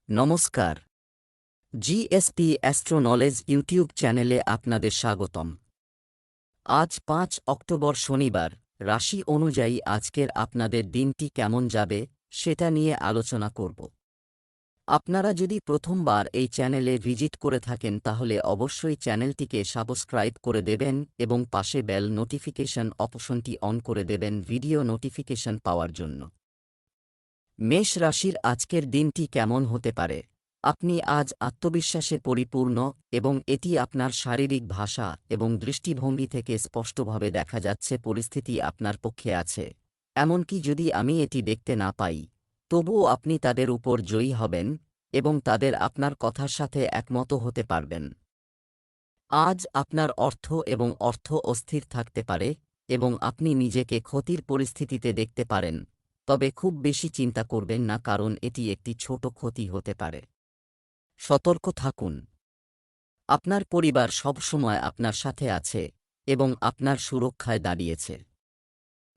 নমস্কার। GSP astro knowledge YouTube চ্যানেলে আপনাদের স্বাগতম। আজ ৫ অক্টোবর শনিবার, রাশি অনুযায়ী আজকের আপনাদের দিনটি কেমন যাবে সেটা নিয়ে আলোচনা করব। আপনারা যদি প্রথমবার এই চ্যানেলে ভিজিট করে থাকেন তাহলে অবশ্যই চ্যানেলটিকে সাবস্ক্রাইব করে দেবেন এবং পাশে বেল নোটিফিকেশন অপশনটি অন করে দেবেন ভিডিও নোটিফিকেশন পাওয়ার জন্য। মেষ রাশির আজকের দিনটি কেমন হতে পারে? আপনি আজ আত্মবিশ্বাসে পরিপূর্ণ এবং এটি আপনার শারীরিক ভাষা এবং দৃষ্টিভঙ্গি থেকে স্পষ্টভাবে দেখা যাচ্ছে পরিস্থিতি আপনার পক্ষে আছে। এমনকি যদি আমি এটি দেখতে না পাই, তবুও আপনি তাদের উপর জয়ী হবেন এবং তাদের আপনার কথার সাথে একমত হতে পারবেন। আজ আপনার অর্থ অস্থির থাকতে পারে এবং আপনি নিজেকে ক্ষতির পরিস্থিতিতে দেখতে পারেন, তবে খুব বেশি চিন্তা করবেন না কারণ এটি একটি ছোট ক্ষতি হতে পারে। সতর্ক থাকুন। আপনার পরিবার সবসময় আপনার সাথে আছে এবং আপনার সুরক্ষায় দাঁড়িয়েছে।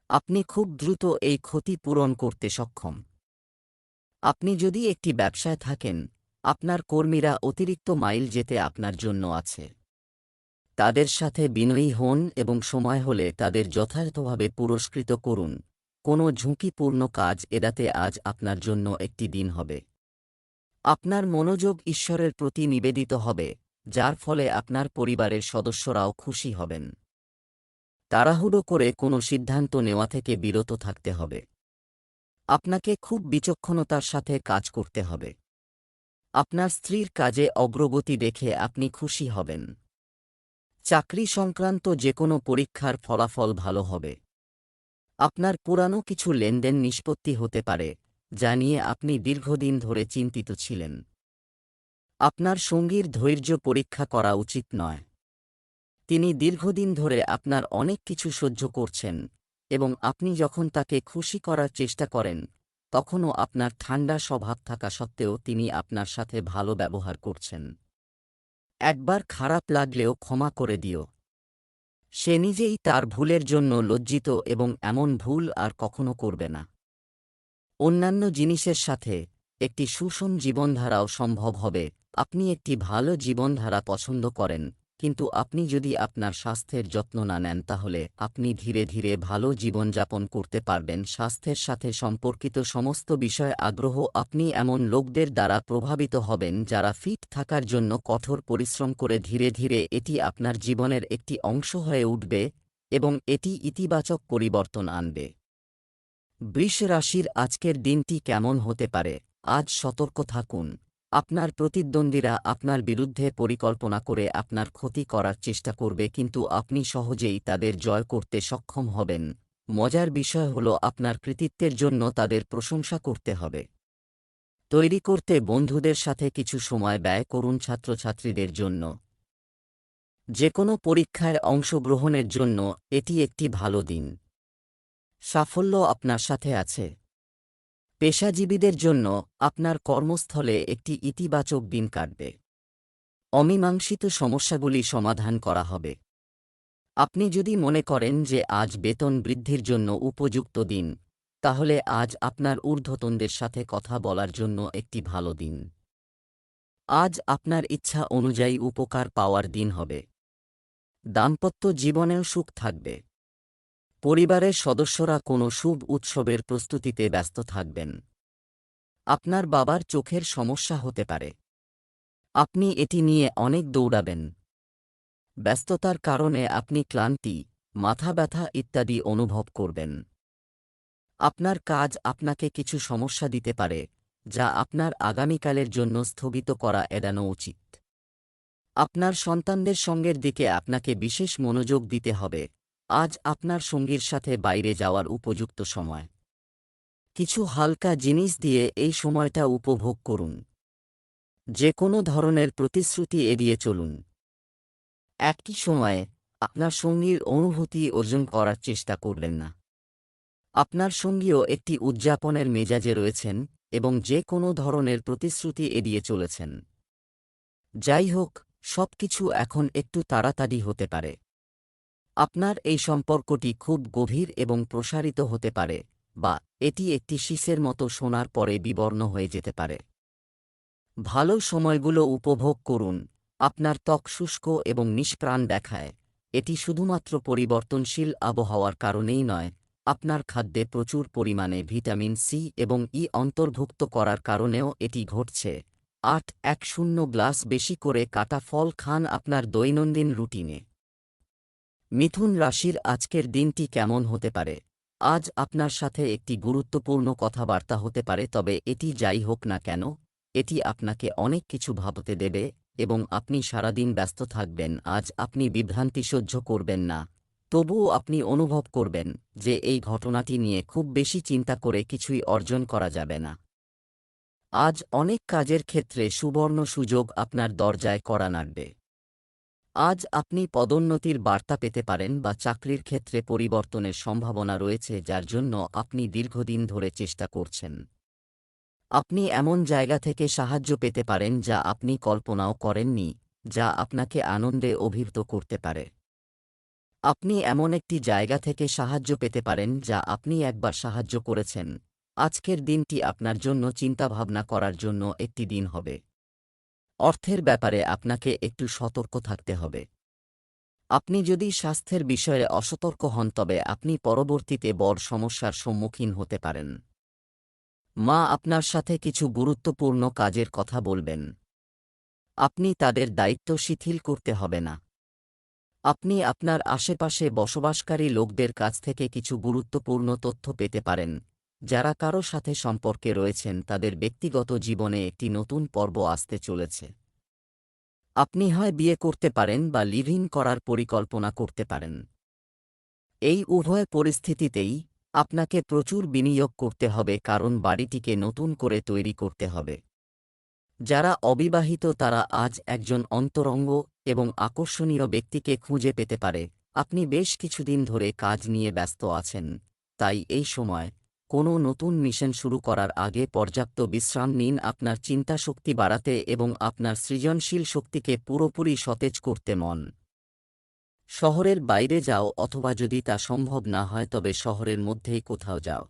আপনি খুব দ্রুত এই ক্ষতি পূরণ করতে সক্ষম। আপনি যদি একটি ব্যবসায় থাকেন, আপনার কর্মীরা অতিরিক্ত মাইল যেতে আপনার জন্য আছে। তাদের সাথে বিনয়ী হন এবং সময় হলে তাদের যথাযথভাবে পুরস্কৃত করুন। কোনো ঝুঁকিপূর্ণ কাজ এড়াতে আজ আপনার জন্য একটি দিন হবে। আপনার মনোযোগ ঈশ্বরের প্রতি নিবেদিত হবে, যার ফলে আপনার পরিবারের সদস্যরাও খুশি হবেন। তাড়াহুড়ো করে কোনো সিদ্ধান্ত নেওয়া থেকে বিরত থাকতে হবে। আপনাকে খুব বিচক্ষণতার সাথে কাজ করতে হবে। আপনার স্ত্রীর কাজে অগ্রগতি দেখে আপনি খুশি হবেন। চাকরি সংক্রান্ত যেকোনো পরীক্ষার ফলাফল ভালো হবে। আপনার পুরানো কিছু লেনদেন নিষ্পত্তি হতে পারে, যা নিয়ে আপনি দীর্ঘদিন ধরে চিন্তিত ছিলেন। আপনার সঙ্গীর ধৈর্য পরীক্ষা করা উচিত নয়। তিনি দীর্ঘদিন ধরে আপনার অনেক কিছু সহ্য করছেন এবং আপনি যখন তাকে খুশি করার চেষ্টা করেন, তখনও আপনার ঠান্ডা স্বভাব থাকা সত্ত্বেও তিনি আপনার সাথে ভালো ব্যবহার করছেন। একবার খারাপ লাগলেও ক্ষমা করে দিও। সে নিজেই তার ভুলের জন্য লজ্জিত এবং এমন ভুল আর কখনো করবে না। অন্যান্য জিনিসের সাথে একটি সুষম জীবনধারাও সম্ভব হবে। আপনি একটি ভালো জীবনধারা পছন্দ করেন, কিন্তু আপনি যদি আপনার স্বাস্থ্যের যত্ন না নেন তাহলে আপনি ধীরে ধীরে ভালো জীবনযাপন করতে পারবেন। স্বাস্থ্যের সাথে সম্পর্কিত সমস্ত বিষয়ে আগ্রহ। আপনি এমন লোকদের দ্বারা প্রভাবিত হবেন যারা ফিট থাকার জন্য কঠোর পরিশ্রম করে ধীরে ধীরে এটি আপনার জীবনের একটি অংশ হয়ে উঠবে এবং এটি ইতিবাচক পরিবর্তন আনবে। বৃষ রাশির আজকের দিনটি কেমন হতে পারে? আজ সতর্ক থাকুন। আপনার প্রতিদ্বন্দ্বীরা আপনার বিরুদ্ধে পরিকল্পনা করে আপনার ক্ষতি করার চেষ্টা করবে, কিন্তু আপনি সহজেই তাদের জয় করতে সক্ষম হবেন। মজার বিষয় হল আপনার কৃতিত্বের জন্য তাদের প্রশংসা করতে হবে। তৈরি করতে বন্ধুদের সাথে কিছু সময় ব্যয় করুন। ছাত্রছাত্রীদের জন্য যেকোনো পরীক্ষায় অংশগ্রহণের জন্য এটি একটি ভালো দিন। সাফল্য আপনার সাথে আছে। পেশাজীবীদের জন্য আপনার কর্মস্থলে একটি ইতিবাচক দিন কাটবে। অমীমাংসিত সমস্যাগুলি সমাধান করা হবে। আপনি যদি মনে করেন যে আজ বেতন বৃদ্ধির জন্য উপযুক্ত দিন, তাহলে আজ আপনার ঊর্ধ্বতনদের সাথে কথা বলার জন্য একটি ভালো দিন। আজ আপনার ইচ্ছা অনুযায়ী উপকার পাওয়ার দিন হবে। দাম্পত্য জীবনেও সুখ থাকবে। পরিবারের সদস্যরা কোনো শুভ উৎসবের প্রস্তুতিতে ব্যস্ত থাকবেন। আপনার বাবার চোখের সমস্যা হতে পারে। আপনি এটি নিয়ে অনেক দৌড়াবেন। ব্যস্ততার কারণে আপনি ক্লান্তি, মাথা ব্যথা ইত্যাদি অনুভব করবেন। আপনার কাজ আপনাকে কিছু সমস্যা দিতে পারে, যা আপনার আগামীকালের জন্য স্থগিত করা এড়ানো উচিত। আপনার সন্তানদের সঙ্গের দিকে আপনাকে বিশেষ মনোযোগ দিতে হবে। আজ আপনার সঙ্গীর সাথে বাইরে যাওয়ার উপযুক্ত সময়। কিছু হালকা জিনিস দিয়ে এই সময়টা উপভোগ করুন। যে কোনো ধরনের প্রতিশ্রুতি এড়িয়ে চলুন। একই সময়ে আপনার সঙ্গীর অনুভূতি অর্জন করার চেষ্টা করবেন না। আপনার সঙ্গীও একটি উদযাপনের মেজাজে রয়েছেন এবং যে কোনো ধরনের প্রতিশ্রুতি এড়িয়ে চলেছেন। যাই হোক, সবকিছু এখন একটু তাড়াতাড়ি হতে পারে। আপনার এই সম্পর্কটি খুব গভীর এবং প্রসারিত হতে পারে, বা এটি একটি শীষের মতো শোনার পরে বিবর্ণ হয়ে যেতে পারে। ভালো সময়গুলো উপভোগ করুন। আপনার ত্বক শুষ্ক এবং নিষ্প্রাণ দেখায়। এটি শুধুমাত্র পরিবর্তনশীল আবহাওয়ার কারণেই নয়, আপনার খাদ্যে প্রচুর পরিমাণে ভিটামিন সি এবং ই অন্তর্ভুক্ত করার কারণেও এটি ঘটছে। 8-1 গ্লাস বেশি করে কাটা ফল খান আপনার দৈনন্দিন রুটিনে। মিথুন রাশির আজকের দিনটি কেমন হতে পারে? আজ আপনার সাথে একটি গুরুত্বপূর্ণ কথাবার্তা হতে পারে, তবে এটি যাই হোক না কেন, এটি আপনাকে অনেক কিছু ভাবতে দেবে এবং আপনি সারাদিন ব্যস্ত থাকবেন। আজ আপনি বিভ্রান্তি সহ্য করবেন না, তবুও আপনি অনুভব করবেন যে এই ঘটনাটি নিয়ে খুব বেশি চিন্তা করে কিছুই অর্জন করা যাবে না। আজ অনেক কাজের ক্ষেত্রে সুবর্ণ সুযোগ আপনার দরজায় কড়া নাড়বে। আজ আপনি পদোন্নতির বার্তা পেতে পারেন বা চাকরির ক্ষেত্রে পরিবর্তনের সম্ভাবনা রয়েছে, যার জন্য আপনি দীর্ঘদিন ধরে চেষ্টা করছেন। আপনি এমন জায়গা থেকে সাহায্য পেতে পারেন যা আপনি কল্পনাও করেননি, যা আপনাকে আনন্দে অভিভূত করতে পারে। আপনি এমন একটি জায়গা থেকে সাহায্য পেতে পারেন যা আপনি একবার সাহায্য করেছেন। আজকের দিনটি আপনার জন্য চিন্তাভাবনা করার জন্য একটি দিন হবে। অর্থের ব্যাপারে আপনাকে একটু সতর্ক থাকতে হবে। আপনি যদি স্বাস্থ্যের বিষয়ে অসতর্ক হন তবে আপনি পরবর্তীতে বড় সমস্যার সম্মুখীন হতে পারেন। মা আপনার সাথে কিছু গুরুত্বপূর্ণ কাজের কথা বলবেন। আপনি তাদের দায়িত্ব শিথিল করতে হবে না। আপনি আপনার আশেপাশে বসবাসকারী লোকদের কাছ থেকে কিছু গুরুত্বপূর্ণ তথ্য পেতে পারেন। যারা কারো সাথে সম্পর্কে রয়েছেন তাদের ব্যক্তিগত জীবনে একটি নতুন পর্ব আসতে চলেছে। আপনি হয় বিয়ে করতে পারেন বা লিভ ইন করার পরিকল্পনা করতে পারেন। এই উভয় পরিস্থিতিতেই আপনাকে প্রচুর বিনিয়োগ করতে হবে, কারণ বাড়িটিকে নতুন করে তৈরি করতে হবে। যারা অবিবাহিত তারা আজ একজন অন্তরঙ্গ এবং আকর্ষণীয় ব্যক্তিকে খুঁজে পেতে পারে। আপনি বেশ কিছুদিন ধরে কাজ নিয়ে ব্যস্ত আছেন, তাই এই সময় কোনো নতুন মিশন শুরু করার আগে পর্যাপ্ত বিশ্রাম নিন আপনার চিন্তাশক্তি বাড়াতে এবং আপনার সৃজনশীল শক্তিকে পুরোপুরি সতেজ করতে। মন শহরের বাইরে যাও, অথবা যদি তা সম্ভব না হয় তবে শহরের মধ্যেই কোথাও যাও।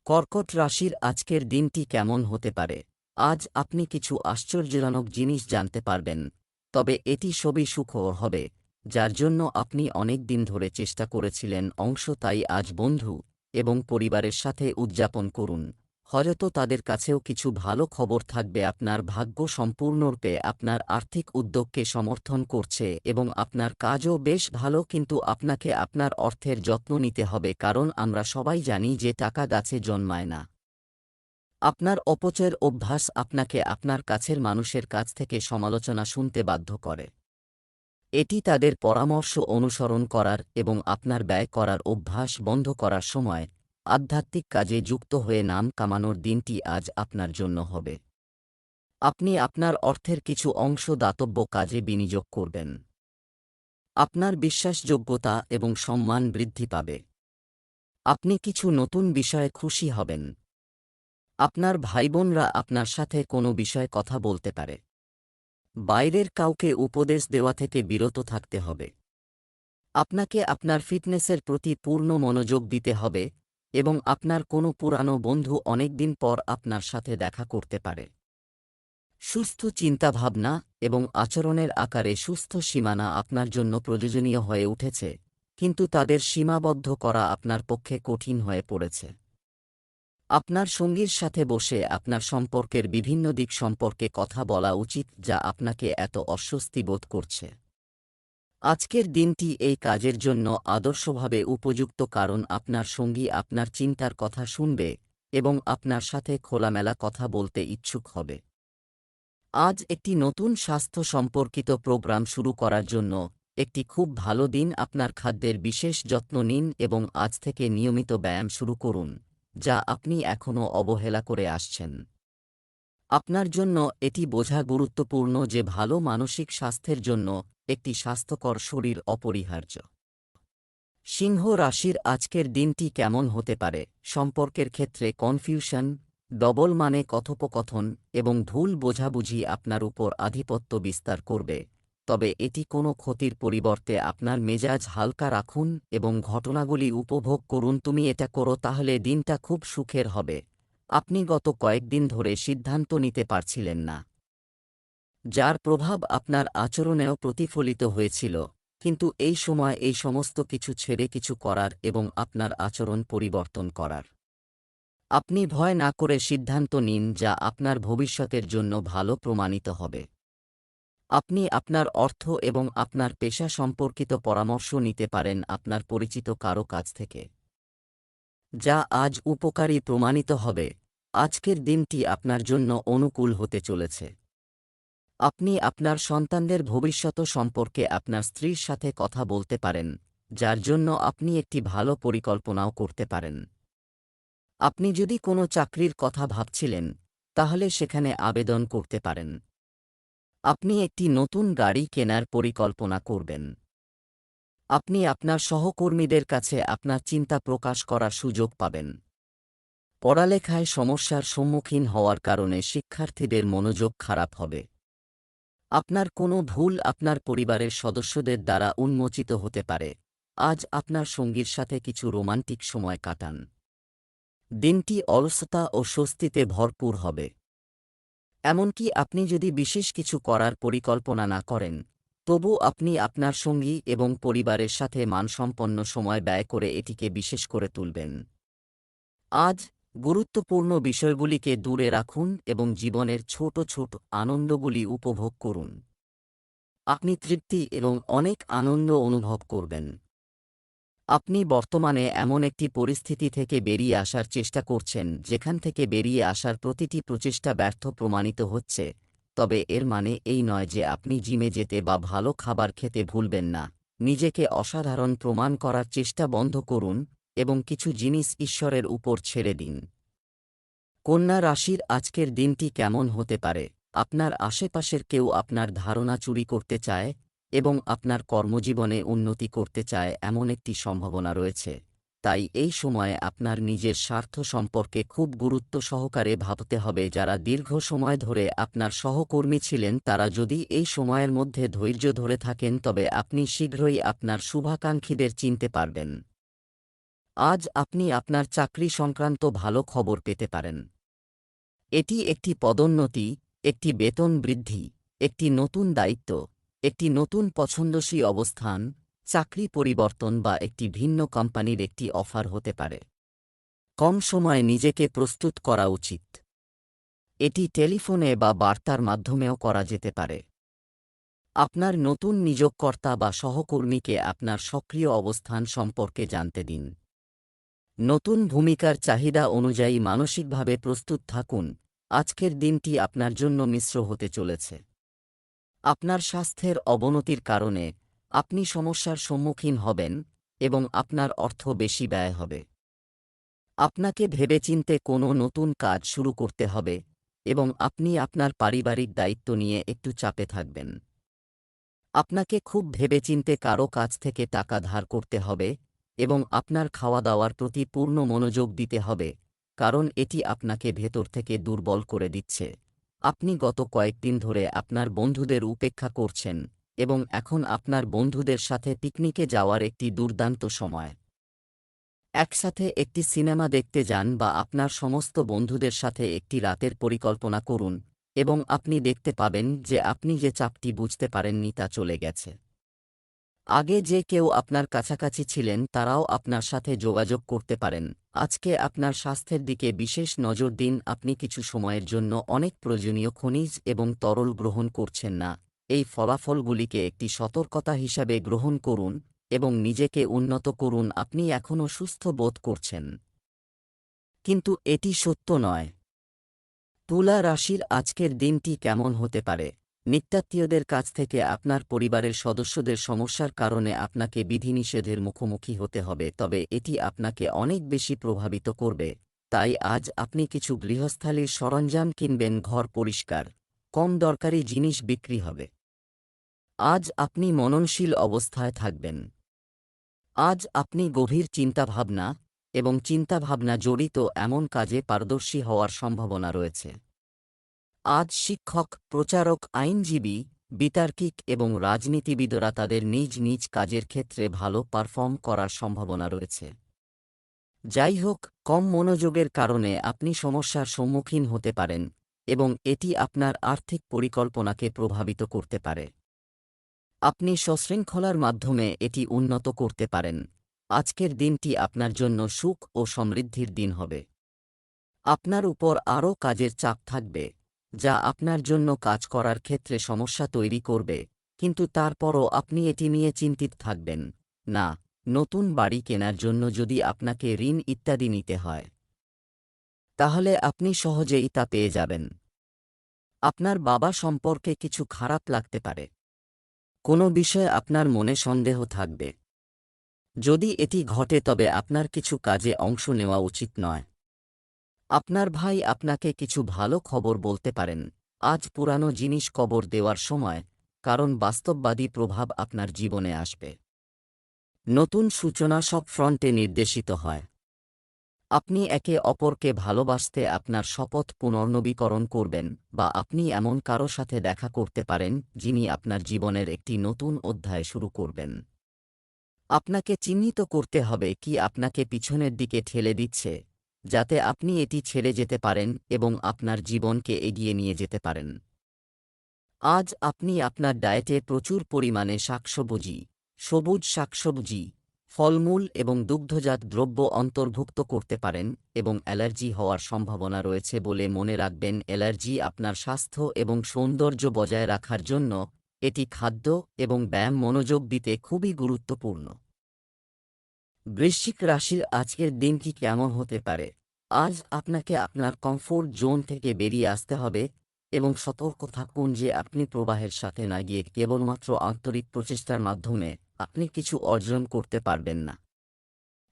কর্কট রাশির আজকের দিনটি কেমন হতে পারে? আজ আপনি কিছু আশ্চর্যজনক জিনিস জানতে পারবেন, তবে এটি সবই সুখকর হবে, যার জন্য আপনি অনেক দিন ধরে চেষ্টা করেছিলেন তাই আজ বন্ধু এবং পরিবারের সাথে উদযাপন করুন। হয়তো তাদের কাছেও কিছু ভালো খবর থাকবে। আপনার ভাগ্য সম্পূর্ণরূপে আপনার আর্থিক উদ্যোগকে সমর্থন করছে এবং আপনার কাজও বেশ ভালো, কিন্তু আপনাকে আপনার অর্থের যত্ন নিতে হবে, কারণ আমরা সবাই জানি যে টাকা গাছে জন্মায় না। আপনার অপচয়ের অভ্যাস আপনাকে আপনার কাছের মানুষের কাছ থেকে সমালোচনা শুনতে বাধ্য করে। এটি তাদের পরামর্শ অনুসরণ করার এবং আপনার ব্যয় করার অভ্যাস বন্ধ করার সময়। আধ্যাত্মিক কাজে যুক্ত হয়ে নাম কামানোর দিনটি আজ আপনার জন্য হবে। আপনি আপনার অর্থের কিছু অংশ দাতব্য কাজে বিনিয়োগ করবেন। আপনার বিশ্বাসযোগ্যতা এবং সম্মান বৃদ্ধি পাবে। আপনি কিছু নতুন বিষয়ে খুশি হবেন। আপনার ভাইবোনরা আপনার সাথে কোনো বিষয়ে কথা বলতে পারে। বাইরের কাউকে উপদেশ দেওয়া থেকে বিরত থাকতে হবে। আপনাকে আপনার ফিটনেসের প্রতি পূর্ণ মনোযোগ দিতে হবে এবং আপনার কোনো পুরানো বন্ধু অনেকদিন পর আপনার সাথে দেখা করতে পারে। সুস্থ চিন্তাভাবনা এবং আচরণের আকারে সুস্থ সীমানা আপনার জন্য প্রয়োজনীয় হয়ে উঠেছে, কিন্তু তাদের সীমাবদ্ধ করা আপনার পক্ষে কঠিন হয়ে পড়েছে। আপনার সঙ্গীর সাথে বসে আপনার সম্পর্কের বিভিন্ন দিক সম্পর্কে কথা বলা উচিত যা আপনাকে এত অস্বস্তি বোধ করছে। আজকের দিনটি এই কাজের জন্য আদর্শভাবে উপযুক্ত, কারণ আপনার সঙ্গী আপনার চিন্তার কথা শুনবে এবং আপনার সাথে খোলামেলা কথা বলতে ইচ্ছুক হবে। আজ একটি নতুন স্বাস্থ্য সম্পর্কিত প্রোগ্রাম শুরু করার জন্য একটি খুব ভালো দিন। আপনার খাদ্যের বিশেষ যত্ন নিন এবং আজ থেকে নিয়মিত ব্যায়াম শুরু করুন, যা আপনি এখনও অবহেলা করে আসছেন। আপনার জন্য এটি বোঝা গুরুত্বপূর্ণ যে ভালো মানসিক স্বাস্থ্যের জন্য একটি স্বাস্থ্যকর শরীর অপরিহার্য। সিংহ রাশির আজকের দিনটি কেমন হতে পারে? সম্পর্কের ক্ষেত্রে কনফিউশন, ডবল মানে কথোপকথন এবং ভুল বোঝাবুঝি আপনার উপর আধিপত্য বিস্তার করবে, তবে এটি কোনো ক্ষতির পরিবর্তে আপনার মেজাজ হালকা রাখুন এবং ঘটনাগুলি উপভোগ করুন। তুমি এটা করো তাহলে দিনটা খুব সুখের হবে। আপনি গত কয়েকদিন ধরে সিদ্ধান্ত নিতে পারছিলেন না। যার প্রভাব আপনার আচরণেও প্রতিফলিত হয়েছিল, কিন্তু এই সময় এই সমস্ত কিছু ছেড়ে কিছু করার এবং আপনার আচরণ পরিবর্তন করার। আপনি ভয় না করে সিদ্ধান্ত নিন যা আপনার ভবিষ্যতের জন্য ভালো প্রমাণিত হবে। আপনি আপনার অর্থ এবং আপনার পেশা সম্পর্কিত পরামর্শ নিতে পারেন আপনার পরিচিত কারো কাছ থেকে, যা আজ উপকারী প্রমাণিত হবে। আজকের দিনটি আপনার জন্য অনুকূল হতে চলেছে। আপনি আপনার সন্তানদের ভবিষ্যৎ সম্পর্কে আপনার স্ত্রীর সাথে কথা বলতে পারেন, যার জন্য আপনি একটি ভালো পরিকল্পনাও করতে পারেন। আপনি যদি কোনো চাকরির কথা ভাবছিলেন, তাহলে সেখানে আবেদন করতে পারেন। আপনি একটি নতুন গাড়ি কেনার পরিকল্পনা করবেন। আপনি আপনার সহকর্মীদের কাছে আপনার চিন্তা প্রকাশ করার সুযোগ পাবেন। পড়ালেখায় সমস্যার সম্মুখীন হওয়ার কারণে শিক্ষার্থীদের মনোযোগ খারাপ হবে। আপনার কোনো ভুল আপনার পরিবারের সদস্যদের দ্বারা উন্মোচিত হতে পারে। আজ আপনার সঙ্গীর সাথে কিছু রোমান্টিক সময় কাটান। দিনটি অলসতা ও স্বস্তিতে ভরপুর হবে। এমনকি আপনি যদি বিশেষ কিছু করার পরিকল্পনা না করেন, তবু আপনি আপনার সঙ্গী এবং পরিবারের সাথে মানসম্পন্ন সময় ব্যয় করে এটিকে বিশেষ করে তুলবেন। আজ গুরুত্বপূর্ণ বিষয়গুলিকে দূরে রাখুন এবং জীবনের ছোট ছোট আনন্দগুলি উপভোগ করুন। আপনি তৃপ্তি এবং অনেক আনন্দ অনুভব করবেন। আপনি বর্তমানে এমন একটি পরিস্থিতি থেকে বেরিয়ে আসার চেষ্টা করছেন যেখান থেকে বেরিয়ে আসার প্রতিটি প্রচেষ্টা ব্যর্থ প্রমাণিত হচ্ছে, তবে এর মানে এই নয় যে আপনি জিমে যেতে বা ভালো খাবার খেতে ভুলবেন না। নিজেকে অসাধারণ প্রমাণ করার চেষ্টা বন্ধ করুন এবং কিছু জিনিস ঈশ্বরের উপর ছেড়ে দিন। কন্যা রাশির আজকের দিনটি কেমন হতে পারে? আপনার আশেপাশের কেউ আপনার ধারণা চুরি করতে চায় এবং আপনার কর্মজীবনে উন্নতি করতে চায় এমন একটি সম্ভাবনা রয়েছে। তাই এই সময়ে আপনার নিজের স্বার্থ সম্পর্কে খুব গুরুত্ব সহকারে ভাবতে হবে। যারা দীর্ঘ সময় ধরে আপনার সহকর্মী ছিলেন তারা যদি এই সময়ের মধ্যে ধৈর্য ধরে থাকেন তবে আপনি শীঘ্রই আপনার শুভাকাঙ্ক্ষীদের চিনতে পারবেন। আজ আপনি আপনার চাকরি সংক্রান্ত ভালো খবর পেতে পারেন। এটি একটি পদোন্নতি, একটি বেতন বৃদ্ধি, একটি নতুন দায়িত্ব, একটি নতুন পছন্দসই অবস্থান, চাকরি পরিবর্তন বা একটি ভিন্ন কোম্পানির একটি অফার হতে পারে। কম সময়ে নিজেকে প্রস্তুত করা উচিত। এটি টেলিফোনে বা বার্তার মাধ্যমেও করা যেতে পারে। আপনার নতুন নিয়োগকর্তা বা সহকর্মীকে আপনার সক্রিয় অবস্থান সম্পর্কে জানতে দিন। নতুন ভূমিকার চাহিদা অনুযায়ী মানসিকভাবে প্রস্তুত থাকুন। আজকের দিনটি আপনার জন্য মিশ্র হতে চলেছে। আপনার স্বাস্থ্যের অবনতির কারণে আপনি সমস্যার সম্মুখীন হবেন এবং আপনার অর্থ বেশি ব্যয় হবে। আপনাকে ভেবেচিন্তে কোনো নতুন কাজ শুরু করতে হবে এবং আপনি আপনার পারিবারিক দায়িত্ব নিয়ে একটু চাপে থাকবেন। আপনাকে খুব ভেবেচিন্তে কারো কাছ থেকে টাকা ধার করতে হবে এবং আপনার খাওয়া দাওয়ার প্রতি পূর্ণ মনোযোগ দিতে হবে, কারণ এটি আপনাকে ভেতর থেকে দুর্বল করে দিচ্ছে। আপনি গত কয়েকদিন ধরে আপনার বন্ধুদের উপেক্ষা করছেন এবং এখন আপনার বন্ধুদের সাথে পিকনিকে যাওয়ার একটি দুর্দান্ত সময়। একসাথে একটি সিনেমা দেখতে যান বা আপনার সমস্ত বন্ধুদের সাথে একটি রাতের পরিকল্পনা করুন এবং আপনি দেখতে পাবেন যে আপনি যে চাপটি বুঝতে পারেননি তা চলে গেছে। আগে যে কেউ আপনার কাছাকাছি ছিলেন তারাও আপনার সাথে যোগাযোগ করতে পারেন। আজকে আপনার স্বাস্থ্যের দিকে বিশেষ নজর দিন। আপনি কিছু সময়ের জন্য অনেক প্রয়োজনীয় খনিজ এবং তরল গ্রহণ করছেন না। এই ফলাফলগুলিকে একটি সতর্কতা হিসাবে গ্রহণ করুন এবং নিজেকে উন্নত করুন। আপনি এখনও সুস্থ বোধ করছেন, কিন্তু এটি সত্য নয়। তুলা রাশির আজকের দিনটি কেমন হতে পারে? নিত্যাত্মীয়দের কাছ থেকে আপনার পরিবারের সদস্যদের সমস্যার কারণে আপনাকে বিধিনিষেধের মুখোমুখি হতে হবে, তবে এটি আপনাকে অনেক বেশি প্রভাবিত করবে। তাই আজ আপনি কিছু গৃহস্থালির সরঞ্জাম কিনবেন। ঘর পরিষ্কার, কম দরকারি জিনিস বিক্রি হবে। আজ আপনি মননশীল অবস্থায় থাকবেন। আজ আপনি গভীর চিন্তাভাবনা এবং চিন্তাভাবনা জড়িত এমন কাজে পারদর্শী হওয়ার সম্ভাবনা রয়েছে। আজ শিক্ষক, প্রচারক, আইনজীবী, বিতার্কিক এবং রাজনীতিবিদরা তাদের নিজ নিজ কাজের ক্ষেত্রে ভালো পারফর্ম করার সম্ভাবনা রয়েছে। যাই হোক, কম মনোযোগের কারণে আপনি সমস্যার সম্মুখীন হতে পারেন, এবং এটি আপনার আর্থিক পরিকল্পনাকে প্রভাবিত করতে পারে। আপনি সশৃঙ্খলার মাধ্যমে এটি উন্নত করতে পারেন। আজকের দিনটি আপনার জন্য সুখ ও সমৃদ্ধির দিন হবে। আপনার উপর আরও কাজের চাপ থাকবে, যা আপনার জন্য কাজ করার ক্ষেত্রে সমস্যা তৈরি করবে, কিন্তু তারপরও আপনি এটি নিয়ে চিন্তিত থাকবেন না। নতুন বাড়ি কেনার জন্য যদি আপনাকে ঋণ ইত্যাদি নিতে হয়, তাহলে আপনি সহজেই তা পেয়ে যাবেন। আপনার বাবা সম্পর্কে কিছু খারাপ লাগতে পারে। কোনো বিষয়ে আপনার মনে সন্দেহ থাকবে। যদি এটি ঘটে তবে আপনার কিছু কাজে অংশ নেওয়া উচিত নয়। আপনার ভাই আপনাকে কিছু ভালো খবর বলতে পারেন। আজ পুরানো জিনিস কবর দেওয়ার সময়, কারণ বাস্তববাদী প্রভাব আপনার জীবনে আসবে। নতুন সূচনা সব ফ্রন্টে নির্দেশিত হয়। আপনি একে অপরকে ভালোবাসতে আপনার শপথ পুনর্নবীকরণ করবেন, বা আপনি এমন কারো সাথে দেখা করতে পারেন যিনি আপনার জীবনের একটি নতুন অধ্যায় শুরু করবেন। আপনাকে চিহ্নিত করতে হবে কি আপনাকে পিছনের দিকে ঠেলে দিচ্ছে, যাতে আপনি এটি ছেড়ে যেতে পারেন এবং আপনার জীবনকে এগিয়ে নিয়ে যেতে পারেন। আজ আপনি আপনার ডায়েটে প্রচুর পরিমাণে শাকসবজি, সবুজ শাকসবজি, ফলমূল এবং দুগ্ধজাত দ্রব্য অন্তর্ভুক্ত করতে পারেন এবং অ্যালার্জি হওয়ার সম্ভাবনা রয়েছে বলে মনে রাখবেন। অ্যালার্জি আপনার স্বাস্থ্য এবং সৌন্দর্য বজায় রাখার জন্য এটি খাদ্য এবং ব্যায়াম মনোযোগ দিতে খুবই গুরুত্বপূর্ণ। বৃশ্চিক রাশির আজকের দিনটি কেমন হতে পারে? আজ আপনাকে আপনার কমফোর্ট জোন থেকে বেরিয়ে আসতে হবে এবং সতর্ক থাকুন যে আপনি প্রবাহের সাথে না গিয়ে কেবলমাত্র আন্তরিক প্রচেষ্টার মাধ্যমে আপনি কিছু অর্জন করতে পারবেন না।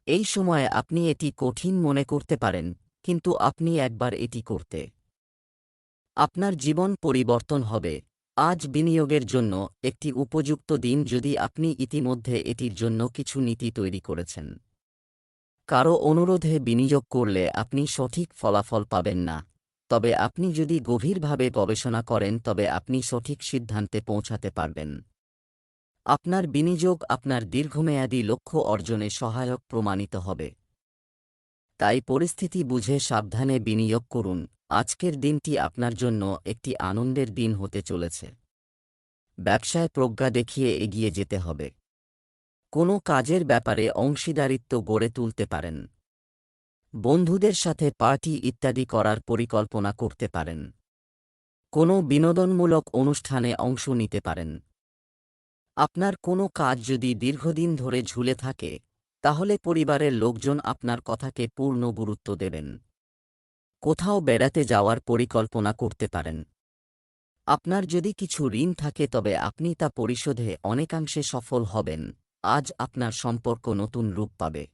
এই সময়ে আপনি এটি কঠিন মনে করতে পারেন, কিন্তু আপনি একবার এটি করতে, আপনার জীবন পরিবর্তন হবে। আজ বিনিয়োগের জন্য একটি উপযুক্ত দিন যদি আপনি ইতিমধ্যে এটির জন্য কিছু নীতি তৈরি করেছেন। কারো অনুরোধে বিনিয়োগ করলে আপনি সঠিক ফলাফল পাবেন না, তবে আপনি যদি গভীরভাবে গবেষণা করেন তবে আপনি সঠিক সিদ্ধান্তে পৌঁছাতে পারবেন। আপনার বিনিয়োগ আপনার দীর্ঘমেয়াদী লক্ষ্য অর্জনে সহায়ক প্রমাণিত হবে। তাই পরিস্থিতি বুঝে সাবধানে বিনিয়োগ করুন। আজকের দিনটি আপনার জন্য একটি আনন্দের দিন হতে চলেছে। ব্যবসায় প্রজ্ঞা দেখিয়ে এগিয়ে যেতে হবে। কোনো কাজের ব্যাপারে অংশীদারিত্ব গড়ে তুলতে পারেন। বন্ধুদের সাথে পার্টি ইত্যাদি করার পরিকল্পনা করতে পারেন। কোনো বিনোদনমূলক অনুষ্ঠানে অংশ নিতে পারেন। আপনার কোনো কাজ যদি দীর্ঘদিন ধরে ঝুলে থাকে, তাহলে পরিবারের লোকজন আপনার কথাকে পূর্ণ গুরুত্ব দেবেন। কোথাও বেড়াতে যাওয়ার পরিকল্পনা করতে পারেন। আপনার যদি কিছু ঋণ থাকে তবে আপনি তা পরিশোধে অনেকাংশে সফল হবেন। আজ আপনার সম্পর্ক নতুন রূপ পাবে।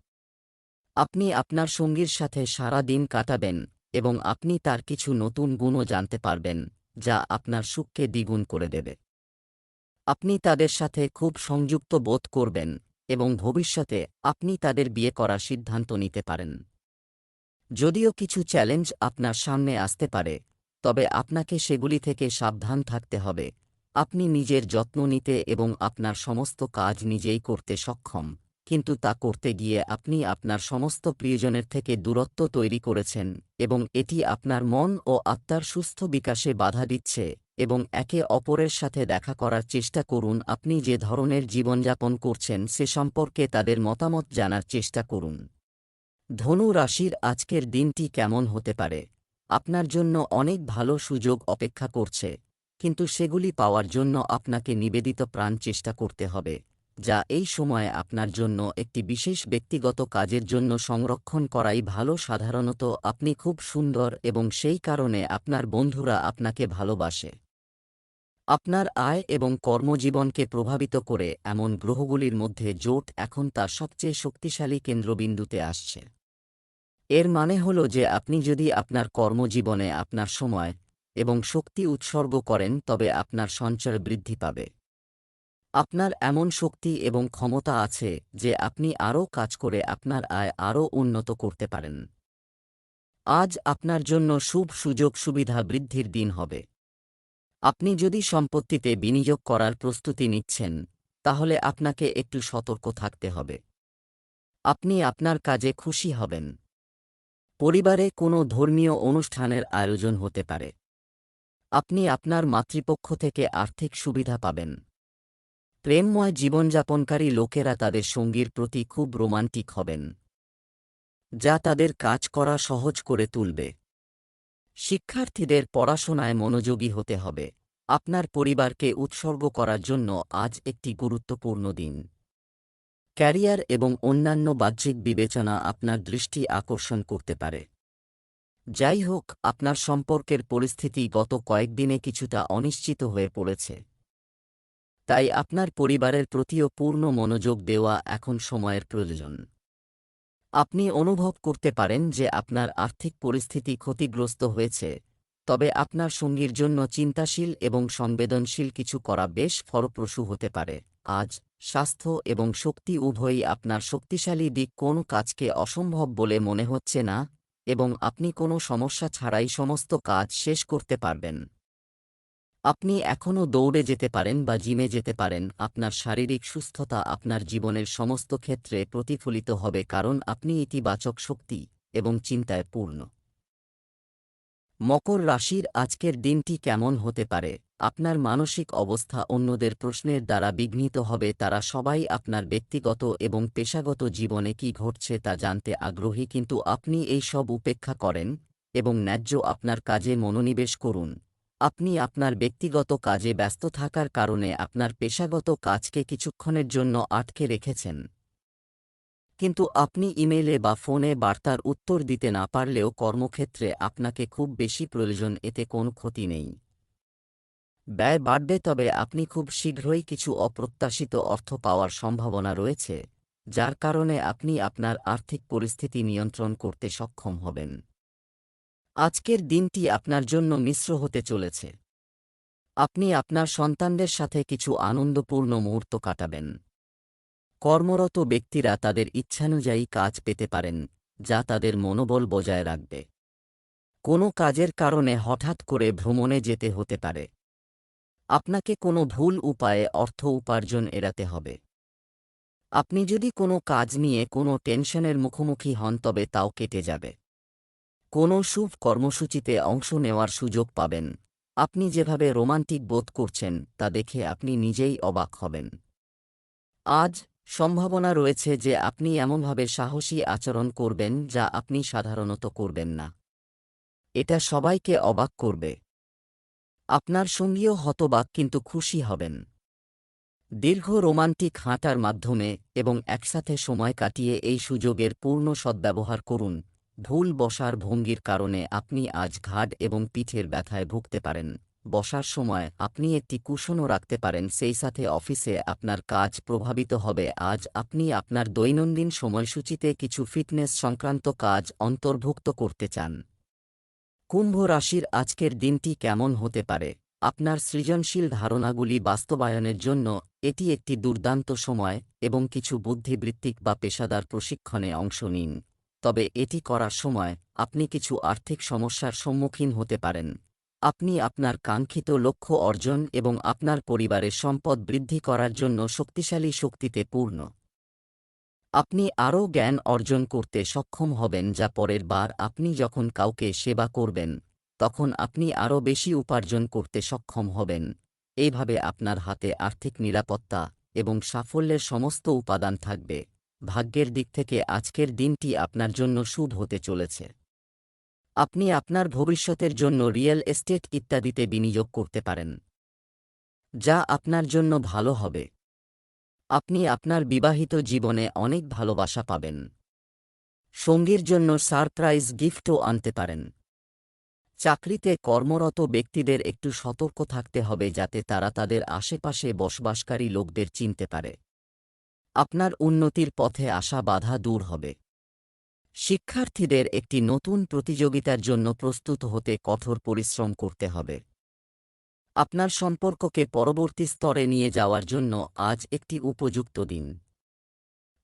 আপনি আপনার সঙ্গীর সাথে সারা দিন কাটাবেন এবং আপনি তার কিছু নতুন গুণও জানতে পারবেন, যা আপনার সুখকে দ্বিগুণ করে দেবে। আপনি তাদের সাথে খুব সংযুক্ত বোধ করবেন এবং ভবিষ্যতে আপনি তাদের বিয়ে করার সিদ্ধান্ত নিতে পারেন। যদিও কিছু চ্যালেঞ্জ আপনার সামনে আসতে পারে, তবে আপনাকে সেগুলি থেকে সাবধান থাকতে হবে। আপনি নিজের যত্ন নিতে এবং আপনার সমস্ত কাজ নিজেই করতে সক্ষম, কিন্তু তা করতে গিয়ে আপনি আপনার সমস্ত প্রিয়জনের থেকে দূরত্ব তৈরি করেছেন এবং এটি আপনার মন ও আত্মার সুস্থ বিকাশে বাধা দিচ্ছে। এবং একে অপরের সাথে দেখা করার চেষ্টা করুন। আপনি যে ধরনের জীবনযাপন করছেন সে সম্পর্কে তাদের মতামত জানার চেষ্টা করুন। ধনু রাশির আজকের দিনটি কেমন হতে পারে? আপনার জন্য অনেক ভালো সুযোগ অপেক্ষা করছে, কিন্তু সেগুলি পাওয়ার জন্য আপনাকে নিবেদিত প্রাণ চেষ্টা করতে হবে, যা এই সময়ে আপনার জন্য একটি বিশেষ ব্যক্তিগত কাজের জন্য সংরক্ষণ করাই ভালো। সাধারণত আপনি খুব সুন্দর এবং সেই কারণে আপনার বন্ধুরা আপনাকে ভালোবাসে। আপনার আয় এবং কর্মজীবনকে প্রভাবিত করে এমন গ্রহগুলির মধ্যে জোট এখন তার সবচেয়ে শক্তিশালী কেন্দ্রবিন্দুতে আসছে। এর মানে হল যে আপনি যদি আপনার কর্মজীবনে আপনার সময় এবং শক্তি উৎসর্গ করেন তবে আপনার সঞ্চয় বৃদ্ধি পাবে। আপনার এমন শক্তি এবং ক্ষমতা আছে যে আপনি আরও কাজ করে আপনার আয় আরও উন্নত করতে পারেন। আজ আপনার জন্য শুভ সুযোগ সুবিধা বৃদ্ধির দিন হবে। আপনি যদি সম্পত্তিতে বিনিয়োগ করার প্রস্তুতি নিচ্ছেন, তাহলে আপনাকে একটু সতর্ক থাকতে হবে। আপনি আপনার কাজে খুশি হবেন। পরিবারে কোনো ধর্মীয় অনুষ্ঠানের আয়োজন হতে পারে। আপনি আপনার মাতৃপক্ষ থেকে আর্থিক সুবিধা পাবেন। প্রেমময় জীবনযাপনকারী লোকেরা তাদের সঙ্গীর প্রতি খুব রোমান্টিক হবেন, যা তাদের কাজ করা সহজ করে তুলবে। শিক্ষার্থীদের পড়াশোনায় মনোযোগী হতে হবে। আপনার পরিবারকে উৎসর্গ করার জন্য আজ একটি গুরুত্বপূর্ণ দিন। ক্যারিয়ার এবং অন্যান্য বাহ্যিক বিবেচনা আপনার দৃষ্টি আকর্ষণ করতে পারে। যাই হোক, আপনার সম্পর্কের পরিস্থিতি গত কয়েকদিনে কিছুটা অনিশ্চিত হয়ে পড়েছে। তাই আপনার পরিবারের প্রতিও পূর্ণ মনোযোগ দেওয়া এখন সময়ের প্রয়োজন। আপনি অনুভব করতে পারেন যে আপনার আর্থিক পরিস্থিতি ক্ষতিগ্রস্ত হয়েছে, তবে আপনার সঙ্গীর জন্য চিন্তাশীল এবং সংবেদনশীল কিছু করা বেশ ফলপ্রসূ হতে পারে। আজ স্বাস্থ্য এবং শক্তি উভয়ই আপনার শক্তিশালী দিক। কোনো কাজকে অসম্ভব বলে মনে হচ্ছে না এবং আপনি কোনো সমস্যা ছাড়াই সমস্ত কাজ শেষ করতে পারবেন। আপনি এখনও দৌড়ে যেতে পারেন বা জিমে যেতে পারেন। আপনার শারীরিক সুস্থতা আপনার জীবনের সমস্ত ক্ষেত্রে প্রতিফলিত হবে, কারণ আপনি ইতিবাচক শক্তি এবং চিন্তায় পূর্ণ। মকর রাশির আজকের দিনটি কেমন হতে পারে? আপনার মানসিক অবস্থা অন্যদের প্রশ্নের দ্বারা বিঘ্নিত হবে। তারা সবাই আপনার ব্যক্তিগত এবং পেশাগত জীবনে কী ঘটছে তা জানতে আগ্রহী, কিন্তু আপনি এই সব উপেক্ষা করেন এবং ন্যায্য আপনার কাজে মনোনিবেশ করুন। আপনি আপনার ব্যক্তিগত কাজে ব্যস্ত থাকার কারণে আপনার পেশাগত কাজকে কিছুক্ষণের জন্য আটকে রেখেছেন। কিন্তু আপনি ইমেইলে বা ফোনে বার্তার উত্তর দিতে না পারলেও কর্মক্ষেত্রে আপনাকে খুব বেশি প্রয়োজন, এতে কোনো ক্ষতি নেই। ব্যয় বাড়বে, তবে আপনি খুব শীঘ্রই কিছু অপ্রত্যাশিত অর্থ পাওয়ার সম্ভাবনা রয়েছে, যার কারণে আপনি আপনার আর্থিক পরিস্থিতি নিয়ন্ত্রণ করতে সক্ষম হবেন। আজকের দিনটি আপনার জন্য মিশ্র হতে চলেছে। আপনি আপনার সন্তানদের সাথে কিছু আনন্দপূর্ণ মুহূর্ত কাটাবেন। কর্মরত ব্যক্তিরা তাদের ইচ্ছানুযায়ী কাজ পেতে পারেন, যা তাদের মনোবল বজায় রাখবে। কোনো কাজের কারণে হঠাৎ করে ভ্রমণে যেতে হতে পারে। আপনাকে কোনো ভুল উপায়ে অর্থ উপার্জন এড়াতে হবে। আপনি যদি কোনো কাজ নিয়ে কোনো টেনশনের মুখোমুখি হন, তবে তাও কেটে যাবে। কোনো শুভ কর্মসূচিতে অংশ নেওয়ার সুযোগ পাবেন। আপনি যেভাবে রোমান্টিক বোধ করছেন তা দেখে আপনি নিজেই অবাক হবেন। আজ সম্ভাবনা রয়েছে যে আপনি এমনভাবে সাহসী আচরণ করবেন যা আপনি সাধারণত করবেন না। এটা সবাইকে অবাক করবে। আপনার সঙ্গীও হতবাক কিন্তু খুশি হবেন। দীর্ঘ রোমান্টিক হাঁটার মাধ্যমে এবং একসাথে সময় কাটিয়ে এই সুযোগের পূর্ণ সদ্ব্যবহার করুন। ভুল বসার ভঙ্গির কারণে আপনি আজ ঘাড় এবং পিঠের ব্যথায় ভুগতে পারেন। বসার সময় আপনি একটি কুশনও রাখতে পারেন। সেই সাথে অফিসে আপনার কাজ প্রভাবিত হবে। আজ আপনি আপনার দৈনন্দিন সময়সূচিতে কিছু ফিটনেস সংক্রান্ত কাজ অন্তর্ভুক্ত করতে চান। কুম্ভ রাশির আজকের দিনটি কেমন হতে পারে? আপনার সৃজনশীল ধারণাগুলি বাস্তবায়নের জন্য এটি একটি দুর্দান্ত সময় এবং কিছু বুদ্ধিবৃত্তিক বা পেশাদার প্রশিক্ষণে অংশ নিন। তবে এটি করার সময় আপনি কিছু আর্থিক সমস্যার সম্মুখীন হতে পারেন। আপনি আপনার কাঙ্ক্ষিত লক্ষ্য অর্জন এবং আপনার পরিবারের সম্পদ বৃদ্ধি করার জন্য শক্তিশালী শক্তিতে পূর্ণ। আপনি আরও জ্ঞান অর্জন করতে সক্ষম হবেন, যা পরের বার আপনি যখন কাউকে সেবা করবেন তখন আপনি আরও বেশি উপার্জন করতে সক্ষম হবেন। এইভাবে আপনার হাতে আর্থিক নিরাপত্তা এবং সাফল্যের সমস্ত উপাদান থাকবে। ভাগ্যের দিক থেকে আজকের দিনটি আপনার জন্য শুভ হতে চলেছে। আপনি আপনার ভবিষ্যতের জন্য রিয়েল এস্টেট ইত্যাদিতে বিনিয়োগ করতে পারেন, যা আপনার জন্য ভালো হবে। আপনি আপনার বিবাহিত জীবনে অনেক ভালোবাসা পাবেন। সঙ্গীর জন্য সারপ্রাইজ গিফটও আনতে পারেন। চাকরিতে কর্মরত ব্যক্তিদের একটু সতর্ক থাকতে হবে যাতে তারা তাদের আশেপাশে বসবাসকারী লোকদের চিনতে পারে। আপনার উন্নতির পথে আসা বাধা দূর হবে। শিক্ষার্থীদের একটি নতুন প্রতিযোগিতার জন্য প্রস্তুত হতে কঠোর পরিশ্রম করতে হবে। আপনার সম্পর্ককে পরবর্তী স্তরে নিয়ে যাওয়ার জন্য আজ একটি উপযুক্ত দিন।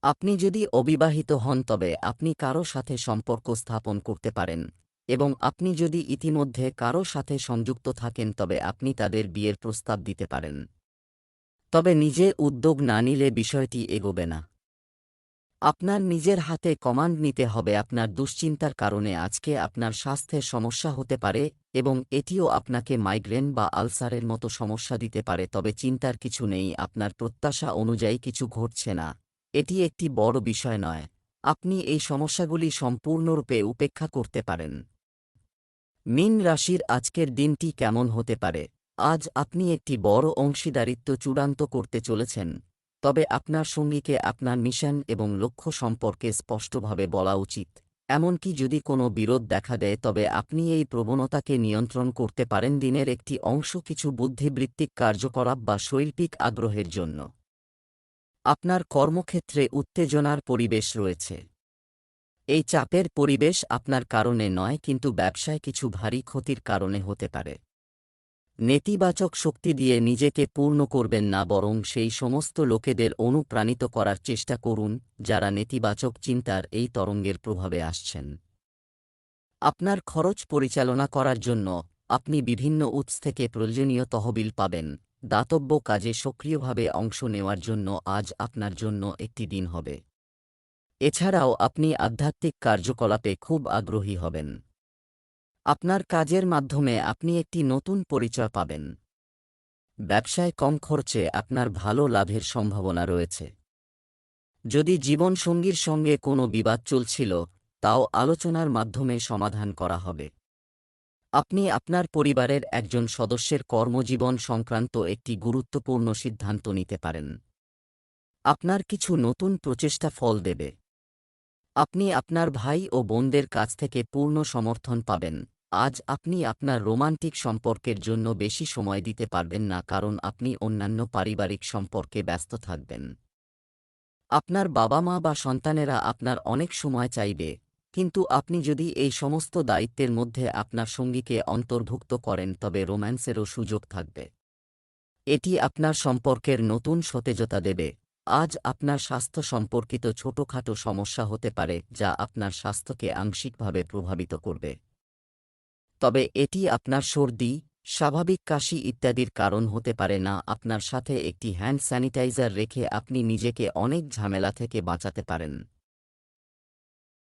আপনি যদি অবিবাহিত হন তবে আপনি কারো সাথে সম্পর্ক স্থাপন করতে পারেন, এবং আপনি যদি ইতিমধ্যে কারো সাথে সংযুক্ত থাকেন তবে আপনি তাদের বিয়ের প্রস্তাব দিতে পারেন। তবে নিজে উদ্যোগ না নিলে বিষয়টি এগোবে না। আপনার নিজের হাতে কমান্ড নিতে হবে। আপনার দুশ্চিন্তার কারণে আজকে আপনার স্বাস্থ্যের সমস্যা হতে পারে এবং এটিও আপনাকে মাইগ্রেন বা আলসারের মতো সমস্যা দিতে পারে। তবে চিন্তার কিছু নেই, আপনার প্রত্যাশা অনুযায়ী কিছু ঘটছে না। এটি একটি বড় বিষয় নয়। আপনি এই সমস্যাগুলি সম্পূর্ণরূপে উপেক্ষা করতে পারেন। মীন রাশির আজকের দিনটি কেমন হতে পারে? আজ আপনি একটি বড় অংশীদারিত্ব চূড়ান্ত করতে চলেছেন, তবে আপনার সঙ্গীকে আপনার মিশন এবং লক্ষ্য সম্পর্কে স্পষ্টভাবে বলা উচিত। এমনকি যদি কোনো বিরোধ দেখা দেয়, তবে আপনি এই প্রবণতাকে নিয়ন্ত্রণ করতে পারেন দিনের একটি অংশ কিছু বুদ্ধিবৃত্তিক কার্যকলাপ বা শৈল্পিক আগ্রহের জন্য। আপনার কর্মক্ষেত্রে উত্তেজনার পরিবেশ রয়েছে। এই চাপের পরিবেশ আপনার কারণে নয়, কিন্তু ব্যবসায় কিছু ভারী ক্ষতির কারণে হতে পারে। নেতিবাচক শক্তি দিয়ে নিজেকে পূর্ণ করবেন না, বরং সেই সমস্ত লোকেদের অনুপ্রাণিত করার চেষ্টা করুন যারা নেতিবাচক চিন্তার এই তরঙ্গের প্রভাবে আসছেন। আপনার খরচ পরিচালনা করার জন্য আপনি বিভিন্ন উৎস থেকে প্রয়োজনীয় তহবিল পাবেন। দাতব্য কাজে সক্রিয়ভাবে অংশ নেওয়ার জন্য আজ আপনার জন্য একটি দিন হবে। এছাড়াও আপনি আধ্যাত্মিক কার্যকলাপে খুব আগ্রহী হবেন। আপনার কাজের মাধ্যমে আপনি একটি নতুন পরিচয় পাবেন। ব্যবসায় কম খরচে আপনার ভালো লাভের সম্ভাবনা রয়েছে। যদি জীবনসঙ্গীর সঙ্গে কোনো বিবাদ চলছিল, তাও আলোচনার মাধ্যমে সমাধান করা হবে। আপনি আপনার পরিবারের একজন সদস্যের কর্মজীবন সংক্রান্ত একটি গুরুত্বপূর্ণ সিদ্ধান্ত নিতে পারেন। আপনার কিছু নতুন প্রচেষ্টা ফল দেবে। আপনি আপনার ভাই ও বোনদের কাছ থেকে পূর্ণ সমর্থন পাবেন। আজ আপনি আপনার রোমান্টিক সম্পর্কের জন্য বেশি সময় দিতে পারবেন না, কারণ আপনি অন্যান্য পারিবারিক সম্পর্কে ব্যস্ত থাকবেন। আপনার বাবা মা বা সন্তানেরা আপনার অনেক সময় চাইবে, কিন্তু আপনি যদি এই সমস্ত দায়িত্বের মধ্যে আপনার সঙ্গীকে অন্তর্ভুক্ত করেন, তবে রোম্যান্সেরও সুযোগ থাকবে। এটি আপনার সম্পর্কের নতুন সতেজতা দেবে। আজ আপনার স্বাস্থ্য সম্পর্কিত ছোটখাটো সমস্যা হতে পারে যা আপনার স্বাস্থ্যকে আংশিকভাবে প্রভাবিত করবে। তবে এটি আপনার সর্দি, স্বাভাবিক কাশি ইত্যাদির কারণ হতে পারে না। আপনার সাথে একটি হ্যান্ড স্যানিটাইজার রেখে আপনি নিজেকে অনেক ঝামেলা থেকে বাঁচাতে পারেন।